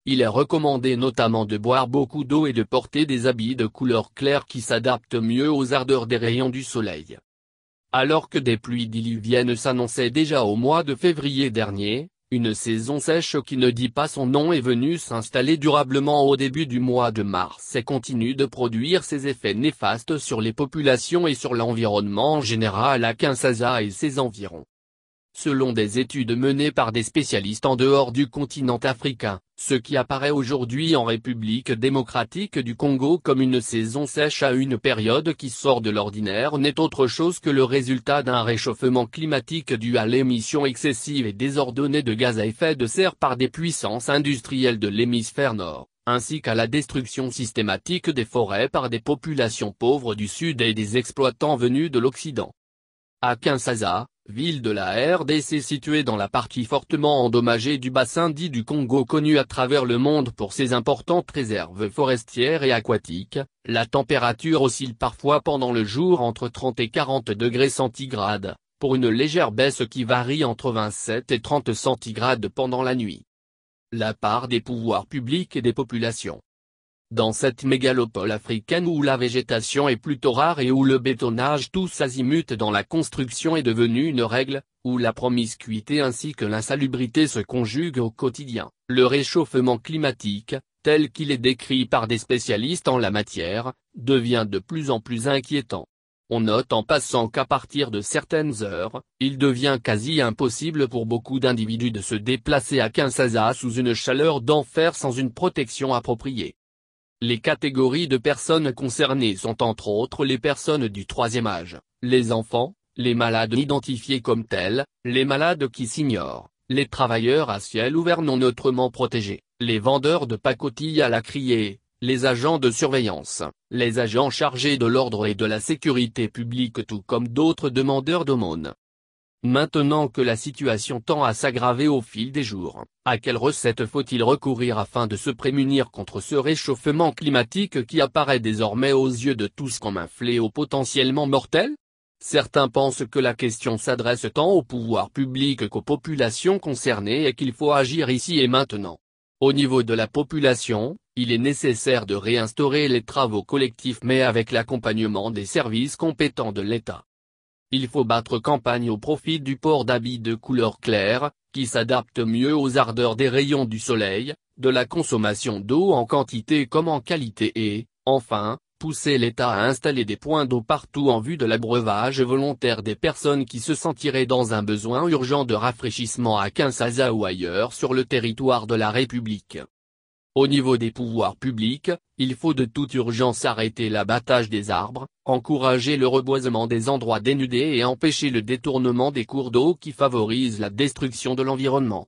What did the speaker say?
Il est recommandé notamment de boire beaucoup d'eau et de porter des habits de couleur claire qui s'adaptent mieux aux ardeurs des rayons du soleil. Alors que des pluies diluviennes s'annonçaient déjà au mois de février dernier, une saison sèche qui ne dit pas son nom est venue s'installer durablement au début du mois de mars et continue de produire ses effets néfastes sur les populations et sur l'environnement en général à Kinshasa et ses environs. Selon des études menées par des spécialistes en dehors du continent africain, ce qui apparaît aujourd'hui en République démocratique du Congo comme une saison sèche à une période qui sort de l'ordinaire n'est autre chose que le résultat d'un réchauffement climatique dû à l'émission excessive et désordonnée de gaz à effet de serre par des puissances industrielles de l'hémisphère nord, ainsi qu'à la destruction systématique des forêts par des populations pauvres du sud et des exploitants venus de l'Occident. À Kinshasa, ville de la RDC située dans la partie fortement endommagée du bassin dit du Congo connu à travers le monde pour ses importantes réserves forestières et aquatiques, la température oscille parfois pendant le jour entre 30 et 40 degrés centigrades, pour une légère baisse qui varie entre 27 et 30 centigrades pendant la nuit. La part des pouvoirs publics et des populations. Dans cette mégalopole africaine où la végétation est plutôt rare et où le bétonnage tous azimuts dans la construction est devenu une règle, où la promiscuité ainsi que l'insalubrité se conjuguent au quotidien, le réchauffement climatique, tel qu'il est décrit par des spécialistes en la matière, devient de plus en plus inquiétant. On note en passant qu'à partir de certaines heures, il devient quasi impossible pour beaucoup d'individus de se déplacer à Kinshasa sous une chaleur d'enfer sans une protection appropriée. Les catégories de personnes concernées sont entre autres les personnes du troisième âge, les enfants, les malades identifiés comme tels, les malades qui s'ignorent, les travailleurs à ciel ouvert non autrement protégés, les vendeurs de pacotilles à la criée, les agents de surveillance, les agents chargés de l'ordre et de la sécurité publique tout comme d'autres demandeurs d'aumône. Maintenant que la situation tend à s'aggraver au fil des jours, à quelle recette faut-il recourir afin de se prémunir contre ce réchauffement climatique qui apparaît désormais aux yeux de tous comme un fléau potentiellement mortel? Certains pensent que la question s'adresse tant au pouvoir public qu'aux populations concernées et qu'il faut agir ici et maintenant. Au niveau de la population, il est nécessaire de réinstaurer les travaux collectifs mais avec l'accompagnement des services compétents de l'État. Il faut battre campagne au profit du port d'habits de couleur claire, qui s'adaptent mieux aux ardeurs des rayons du soleil, de la consommation d'eau en quantité comme en qualité et, enfin, pousser l'État à installer des points d'eau partout en vue de l'abreuvage volontaire des personnes qui se sentiraient dans un besoin urgent de rafraîchissement à Kinshasa ou ailleurs sur le territoire de la République. Au niveau des pouvoirs publics, il faut de toute urgence arrêter l'abattage des arbres, encourager le reboisement des endroits dénudés et empêcher le détournement des cours d'eau qui favorise la destruction de l'environnement.